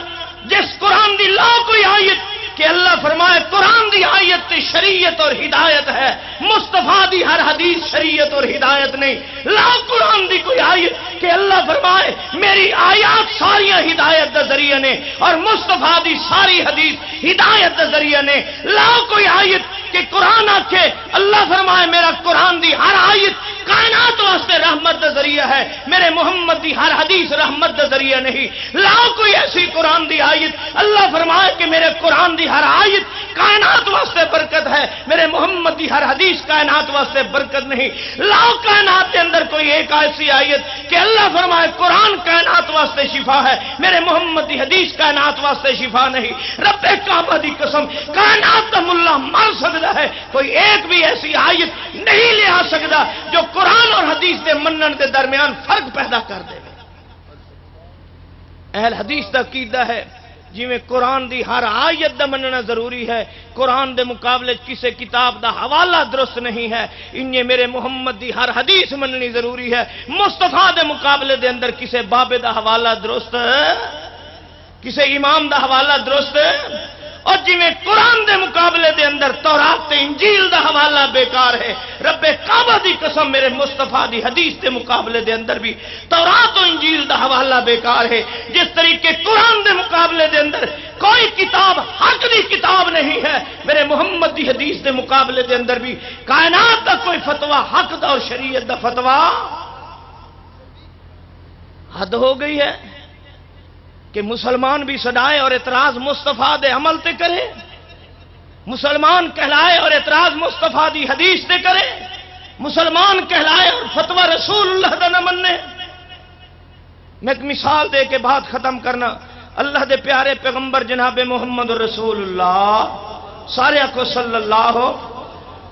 جس قرآن دی لا کوئی آیت کہ اللہ فرمائے قرآن دی آیت تے شریعت اور ہدایت ہے، مصطفیٰ دی ہر حدیث شریعت اور ہدایت نہیں۔ لا قرآن دی کوئی آیت کہ اللہ فرمائے میری آیات ساری ہدایت دا ذریعہ نے اور مصطفیٰ دی ساری حدیث ہدایت دا ذریعہ نے۔ لا کوئی آیت کہ قرآن آکھے اللہ فرمائے میرا قرآن دی ہر آیت کائنات واسطے رحمت دا ذریعہ ہے، میرے محمد دی ہر حدیث رحمت دا ذریعہ نہیں۔ لا کوئی ایسی قرآن دی آیت اللہ فرمائے کہ میرے قرآن دی ہر آیت کائنات واسطے برکت ہے، میرے محمد دی ہر حدیث کائنات واسطے برکت نہیں۔ لا کائنات کے اندر کوئی ایک ایسی آیت کہ اللہ فرمائے قرآن کائنات واسطے شفا ہے، میرے محمد دی حدیث کائنات واسطے شفا نہیں۔ رب کعبہ دی قسم کائنات کا ملا مر سکتا ہے، کوئی ایک بھی ایسی آیت نہیں لے آ سکتا جو قرآن اور حدیث دے منن دے درمیان فرق پیدا کر دے۔ اہل حدیث دا عقیدہ ہے جی میں قرآن دی ہر آیت دا مننا ضروری ہے، قرآن دے مقابلے کسے کتاب دا حوالہ درست نہیں ہے، انہیں میرے محمد دی ہر حدیث مننی ضروری ہے۔ مصطفیٰ دے مقابلے دے اندر کسے بابے دا حوالہ درست، کسے امام دا حوالہ درست اور جی میں قرآن دے مقابلے دے اندر تورات تے انجیل دا حوالہ بیکار ہے، رب کعبہ دی قسم میرے مصطفیٰ دی حدیث دے مقابلے دے اندر بھی تورات و انجیل دا حوالہ بیکار ہے، جس طریقے قرآن دے مقابلے دے اندر کوئی کتاب حق دی کتاب نہیں ہے، میرے محمد دی حدیث دے مقابلے دے اندر بھی کائنات دا کوئی فتویٰ حق دا اور شریعت دا فتویٰ حد ہو گئی ہے کہ مسلمان بھی صدائے اور اعتراض مصطفیٰ دے عمل تے کرے، مسلمان کہلائے اور اعتراض مصطفیٰ دی حدیث تے کرے، مسلمان کہلائے اور فتویٰ رسول اللہ دا نہ مننے۔ میں ایک مثال دے کے بات ختم کرنا، اللہ دے پیارے پیغمبر جناب محمد رسول اللہ سارے کو صلی اللہ،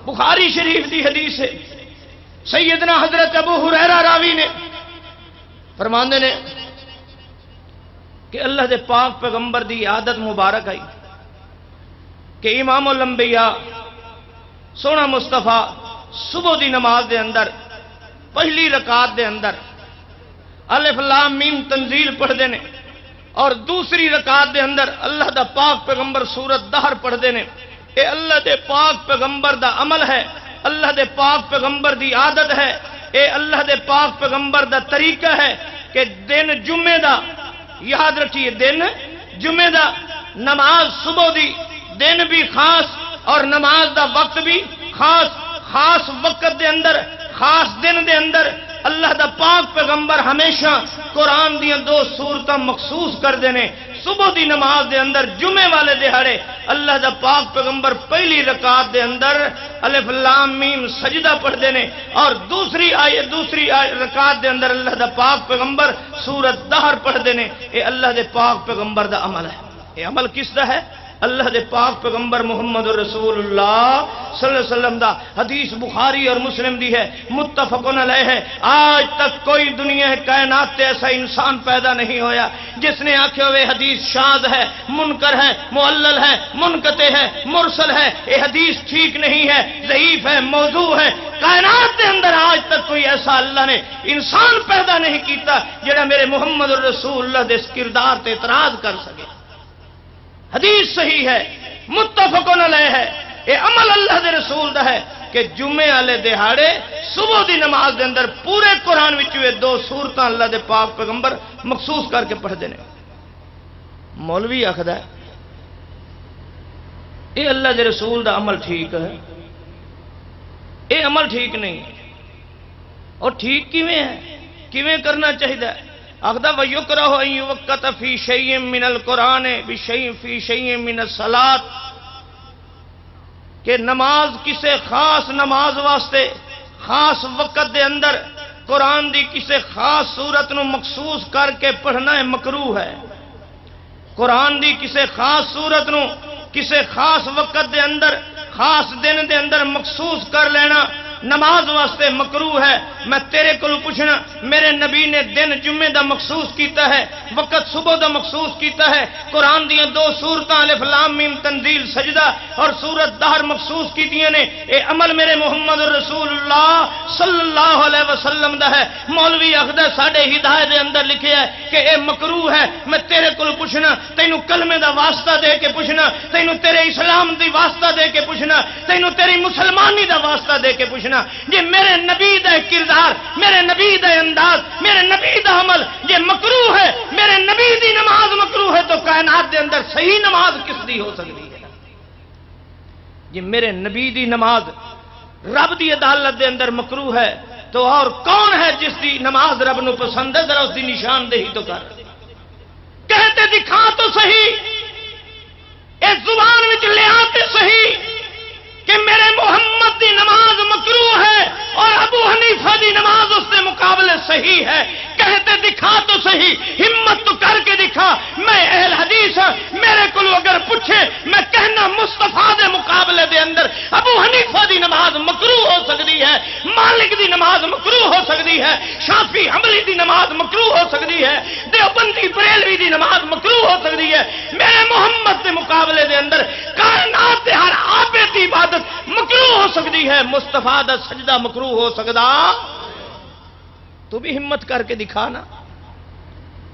بخاری شریف دی حدیث ہے، سیدنا حضرت ابو ہریرہ راوی نے فرماندے نے کہ اللہ دے پاک پیغمبر دی عادت مبارک آئی کہ امام الانبیاء سونا مصطفیٰ صبح دی نماز دے اندر پہلی رکعت دے اندر الف لام میم تنزیل پڑھ دینے اور دوسری رکعت دے اندر اللہ دا پاک پیغمبر سورت دہر پڑھ دینے۔ اے اللہ دے پاک پیغمبر دا عمل ہے، اللہ دے پاک پیغمبر دی عادت ہے، اے اللہ دے پاک پیغمبر دا طریقہ ہے کہ دن جمعے دا، یاد رکھیے دن جمعے دا نماز صبح دی دن بھی خاص اور نماز دا وقت بھی خاص، خاص وقت دے اندر خاص دن دے اندر اللہ دا پاک پیغمبر ہمیشہ قرآن دیاں دو سورتاں مخصوص کر دینے۔ صبح دی نماز دے اندر جمعے والے دہاڑے اللہ دا پاک پیغمبر پہلی رکعت دے اندر الف لام میم سجدہ پڑھ دینے اور دوسری رکعت دے اندر اللہ دا پاک پیغمبر سورت دہر پڑھ دینے۔ اے اللہ دے پاک پیغمبر دا عمل ہے۔ اے عمل کس دا ہے؟ اللہ دے پاک پیغمبر محمد رسول اللہ صلی اللہ علیہ وسلم دا، حدیث بخاری اور مسلم دی ہے، متفقن علیہ ہے۔ آج تک کوئی دنیا کائنات تے ایسا انسان پیدا نہیں ہویا جس نے آکھے ہوئے حدیث شاذ ہے، منکر ہے، معلل ہے، منقطع ہے، مرسل ہے، یہ حدیث ٹھیک نہیں ہے، ضعیف ہے، موضوع ہے۔ کائنات دے اندر آج تک کوئی ایسا اللہ نے انسان پیدا نہیں کیتا جڑا میرے محمد رسول اللہ دے اس کردار تے اعتراض کر سکے۔ حدیث صحیح ہے، متفقن علیہ ہے، یہ عمل اللہ دے رسول دا ہے کہ جمعے والے دہاڑے صبح دی نماز دے اندر پورے قرآن وچ دو سورتاں اللہ دے پاک پیغمبر مخصوص کر کے پڑھ دینے۔ مولوی آخدا ہے یہ اللہ دے رسول دا عمل ٹھیک ہے، یہ عمل ٹھیک نہیں، اور ٹھیک کیویں ہے، کیویں کرنا چاہیے؟ اخذ ویکرہ ان یوقت فی شیء من القرآن بشیء فی شیء من الصلاۃ، کہ نماز کسے خاص نماز واسطے خاص وقت دے اندر قرآن دی کسے خاص صورت نو مخصوص کر کے پڑھنا ہے مکروہ ہے۔ قرآن دی کسے خاص صورت نو کسے خاص وقت دے اندر خاص دن دے اندر مخصوص کر لینا نماز واسطے مکروہ ہے۔ میں تیرے کو پوچھنا، میرے نبی نے دن جمعے دا مخصوص کیتا ہے، وقت صبح دا مخصوص کیتا ہے، قرآن دیاں دو سورتاں الف لام میم تنزیل سجدہ اور سورت دہر مخصوص کیتیاں نے، اے عمل میرے محمد رسول اللہ صلی اللہ علیہ وسلم دا ہے۔ مولوی اخدا ساڈے ہدایت دے اندر لکھیا ہے کہ اے مکروہ ہے۔ میں تیرے کو پوچھنا، تینوں کلمے دا واسطہ دے کے پوچھنا، تینوں تیرے اسلام دی واسطہ دے کے پوچھنا، تینوں تیری مسلمانی دا واسطہ دے کے پوچھنا، جی میرے نبی دا کردار، میرے نبی دا انداز، میرے نبی دا عمل یہ مکروہ ہے، میرے نبی دی نماز مکروہ ہے، تو کائنات دے اندر صحیح نماز کس دی ہو سکتی ہے؟ جی میرے نبی دی نماز رب دی عدالت دے اندر مکروہ ہے، تو اور کون ہے جس دی نماز رب نو پسند ہے؟ ذرا اس دی نشاندہی تو کر، کہتے دکھا تو صحیح، اس زبان وچ لیا تے صحیح کہ میرے محمد دی نماز مکروہ ہے اور ابو حنیفہ دی نماز اس سے مقابلے صحیح ہے، کہتے دکھا تو صحیح، ہمت تو کر کے دکھا۔ میں اہل حدیث ہاں، میرے کو اگر پوچھے میں کہنا مصطفیٰ دے مقابلے دے اندر ابو حنیفہ دی نماز مکروہ ہو سکتی ہے، مالک دی نماز مکروہ ہو سکتی ہے، شافعی حنبلی دی نماز مکروہ ہو سکتی ہے، دیوبندی بریلوی دی نماز مکروہ ہو سکتی ہے، میرے محمد دے مقابلے دے اندر کائنات دے ہر عابد دی عبادت مکروہ ہو سکتی ہے، مصطفیٰ دا سجدہ مکروہ ہو سکتا؟ تو بھی ہمت کر کے دکھانا،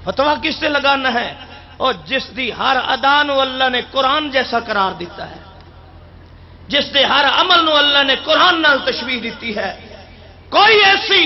فتویٰ کس سے لگانا ہے؟ اور جس دی ہر ادا نو اللہ نے قرآن جیسا قرار دیتا ہے، جس دے ہر عمل نو اللہ نے قرآن نال تشبیہ دیتی ہے۔ کوئی ایسی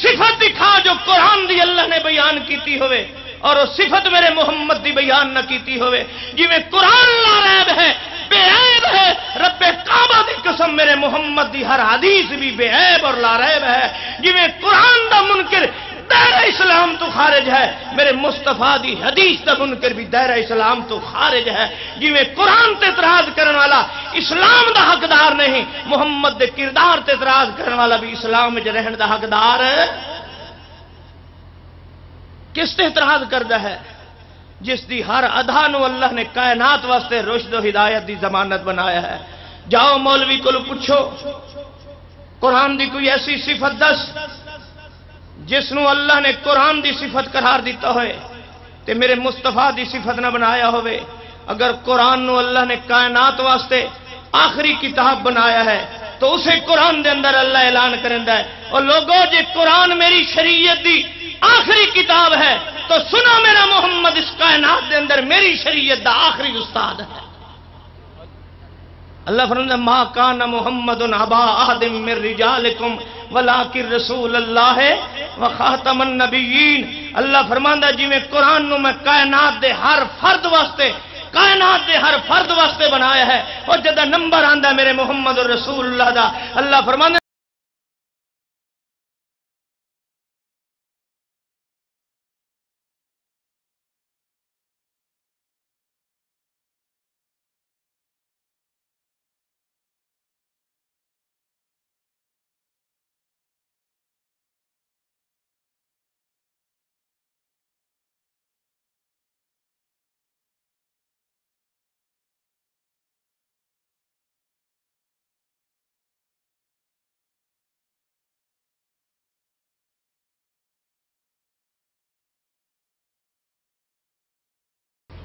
صفت دکھا جو قرآن دی اللہ نے بیان کیتی ہوئے اور وہ صفت میرے محمد دی بیان نہ کیتی ہوئے۔ جی میں قرآن لا ریب ہے، بے عیب ہے، رب کعبہ دی قسم میرے محمد دی ہر حدیث بھی بے عیب اور لا ریب ہے۔ جی میں قرآن دا منکر دائرہ اسلام تو خارج ہے، میرے مصطفیٰ دی حدیث دا منکر بھی دائرہ اسلام تو خارج ہے۔ جی میں قرآن تے اعتراض کرنے والا اسلام دا حقدار نہیں، محمد دے کردار تے اعتراض کرنے والا بھی اسلام میں رہن دا حقدار ہے۔ کس تے اعتراض کردا ہے؟ جس دی ہر ادا نو اللہ نے کائنات واسطے رشد و ہدایت دی ضمانت بنایا ہے۔ جاؤ مولوی کو پوچھو قرآن دی کوئی ایسی صفت دس جس نو اللہ نے قرآن دی صفت قرار دیتا ہوئے تے میرے مصطفیٰ دی صفت نہ بنایا ہوئے۔ اگر قرآن نو اللہ نے کائنات واسطے آخری کتاب بنایا ہے تو اسے قرآن دے اندر اللہ اعلان کرندا ہے، اور لوگوں جے قرآن میری شریعت دی آخری کتاب ہے تو سنو میرا محمد اس کائنات دے اندر میری شریعت دا آخری استاد ہے۔ اللہ فرماتا ما کان محمد ابا احد من رجالکم ولکن رسول اللہ وخاتم النبیین۔ اللہ فرماندا جی میں قرآن نو میں کائنات دے ہر فرد واسطے بنایا ہے، اور جدا نمبر آندا میرے محمد رسول اللہ دا، اللہ فرماندا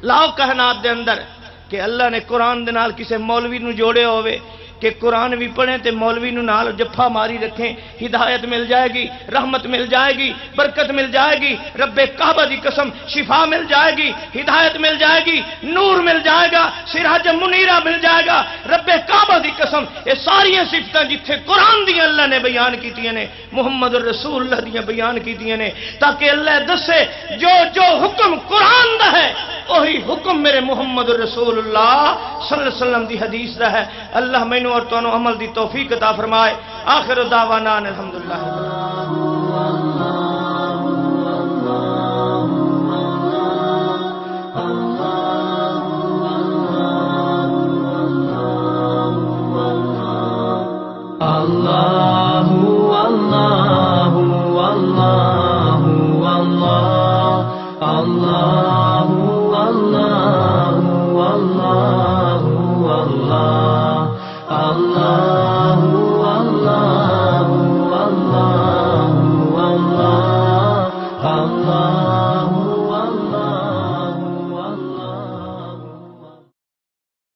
لاؤ کائنات دے اندر کہ اللہ نے قرآن دے نال کسے مولوی نو جوڑے ہوئے کہ قرآن بھی پڑھیں تے مولوی نو نال جفا ماری رکھیں، ہدایت مل جائے گی، رحمت مل جائے گی، برکت مل جائے گی، رب کعبہ دی قسم شفا مل جائے گی، ہدایت مل جائے گی، نور مل جائے گا، سراج منیرہ مل جائے گا، رب کعبہ دی قسم۔ یہ ساری صفتاں جتھے قرآن دی اللہ نے بیان کیتیاں نے، محمد الرسول اللہ دیاں بیان کیتیاں نے، تاکہ اللہ دسے جو حکم قرآن دا ہے وہی حکم میرے محمد الرسول اللہ صلی اللہ علیہ وسلم دی حدیث دا ہے۔ اللہ مینوں اور تانوں عمل دی توفیق عطا فرمائے۔ آخر دعوانا الحمدللہ۔